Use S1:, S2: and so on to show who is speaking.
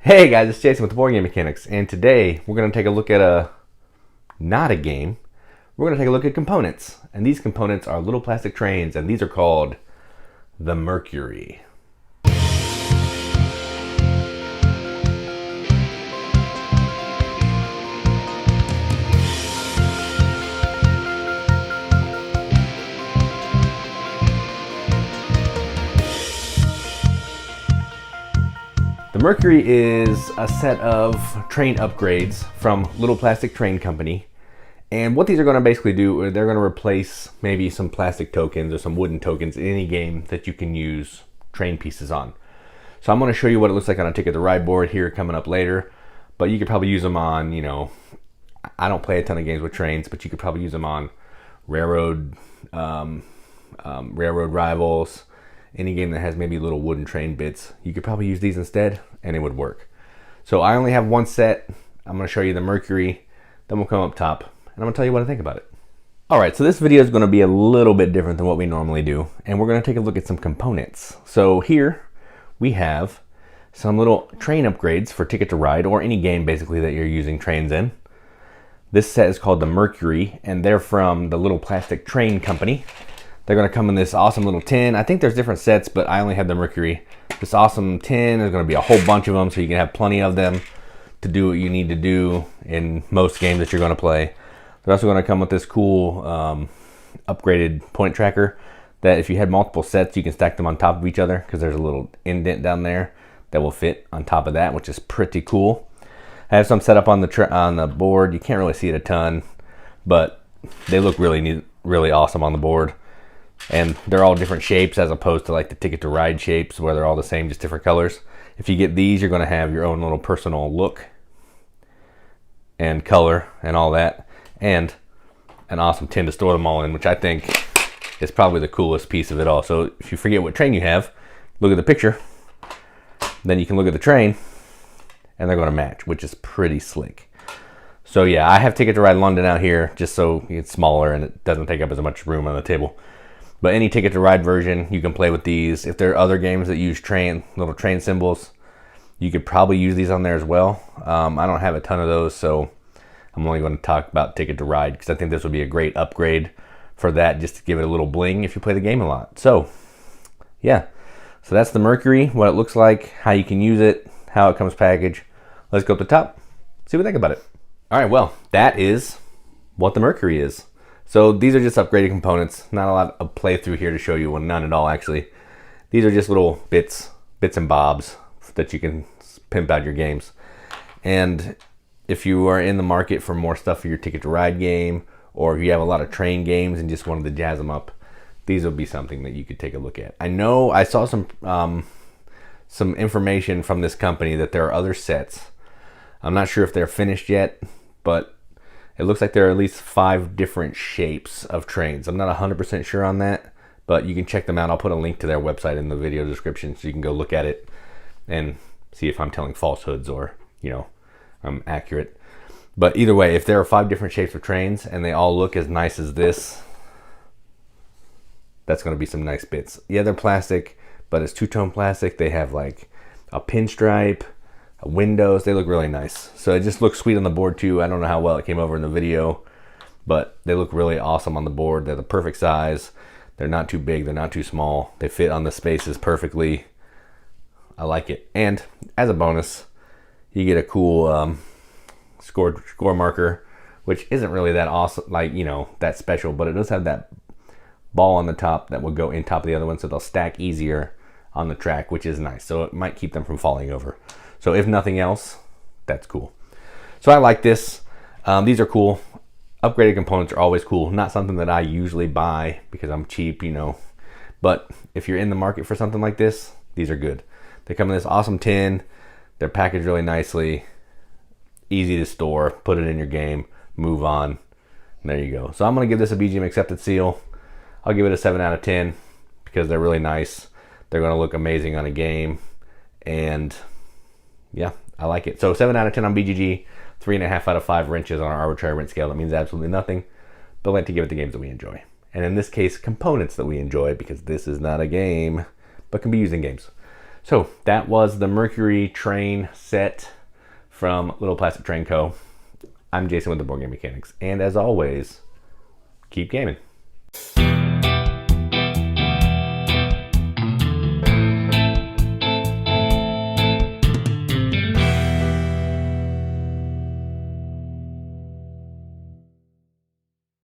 S1: Hey guys, it's Jason with the Boardgame Mechanics, and today we're going to take a look at not a game. We're going to take a look at components, and these components are little plastic trains, and these are called the Mercury. The Mercury is a set of train upgrades from Little Plastic Train Company. And what these are going to basically do, they're going to replace maybe some plastic tokens or some wooden tokens in any game that you can use train pieces on. So I'm going to show you what it looks like on a Ticket to Ride board here coming up later. But you could probably use them on, I don't play a ton of games with trains, but you could probably use them on Railroad Rivals. Any game that has maybe little wooden train bits, you could probably use these instead and it would work. So I only have one set. I'm going to show you the Mercury, then we'll come up top and I'm going to tell you what I think about it. Alright, so this video is going to be a little bit different than what we normally do, and we're going to take a look at some components. So here we have some little train upgrades for Ticket to Ride, or any game basically that you're using trains in. This set is called the Mercury, and they're from the Little Plastic Train Company. They're going to come in this awesome little tin. I think there's different sets, but I only have the Mercury. This awesome tin, there's going to be a whole bunch of them, so you can have plenty of them to do what you need to do in most games that you're going to play. They're also going to come with this cool upgraded point tracker that if you had multiple sets, you can stack them on top of each other, because there's a little indent down there that will fit on top of that, which is pretty cool. I have some set up on the board. You can't really see it a ton, but they look really neat, really awesome on the board. And they're all different shapes as opposed to like the Ticket to Ride shapes where they're all the same, just different colors. If you get these, you're going to have your own little personal look and color and all that, and an awesome tin to store them all in, which I think is probably the coolest piece of it all. So if you forget what train you have, look at the picture, then you can look at the train and they're going to match, which is pretty slick. So yeah, I have Ticket to Ride London out here just so it's smaller and it doesn't take up as much room on the table. But any Ticket to Ride version, you can play with these. If there are other games that use little train symbols, you could probably use these on there as well. I don't have a ton of those, so I'm only going to talk about Ticket to Ride because I think this would be a great upgrade for that, just to give it a little bling if you play the game a lot. So, yeah. So that's the Mercury, what it looks like, how you can use it, how it comes packaged. Let's go up the top, see what we think about it. All right, well, that is what the Mercury is. So these are just upgraded components. Not a lot of playthrough here to show you, well, none at all actually. These are just little bits and bobs that you can pimp out your games. And if you are in the market for more stuff for your Ticket to Ride game, or if you have a lot of train games and just wanted to jazz them up, these would be something that you could take a look at. I know I saw some information from this company that there are other sets. I'm not sure if they're finished yet, but it looks like there are at least 5 different shapes of trains. I'm not 100% sure on that, but you can check them out. I'll put a link to their website in the video description so you can go look at it and see if I'm telling falsehoods or, I'm accurate. But either way, if there are 5 different shapes of trains and they all look as nice as this, that's going to be some nice bits. Yeah, they're plastic, but it's two-tone plastic. They have like a pinstripe, windows. They look really nice. So it just looks sweet on the board too. I don't know how well it came over in the video, but they look really awesome on the board. They're the perfect size. They're not too big. They're not too small. They fit on the spaces perfectly. I like it. And as a bonus, you get a cool score marker, which isn't really that awesome, that special, but it does have that ball on the top that will go in top of the other one, so they'll stack easier on the track, which is nice. So it might keep them from falling over. So if nothing else, that's cool. So I like this. These are cool. Upgraded components are always cool. Not something that I usually buy because I'm cheap, But if you're in the market for something like this, these are good. They come in this awesome tin. They're packaged really nicely. Easy to store. Put it in your game. Move on. And there you go. So I'm going to give this a BGM accepted seal. I'll give it a 7 out of 10 because they're really nice. They're going to look amazing on a game. And yeah, I like it. So 7 out of 10 on BGG, 3.5 out of 5 wrenches on our arbitrary wrench scale. That means absolutely nothing, but I like to give it the games that we enjoy. And in this case, components that we enjoy, because this is not a game, but can be used in games. So that was the Mercury train set from Little Plastic Train Co. I'm Jason with the Board Game Mechanics, and as always, keep gaming.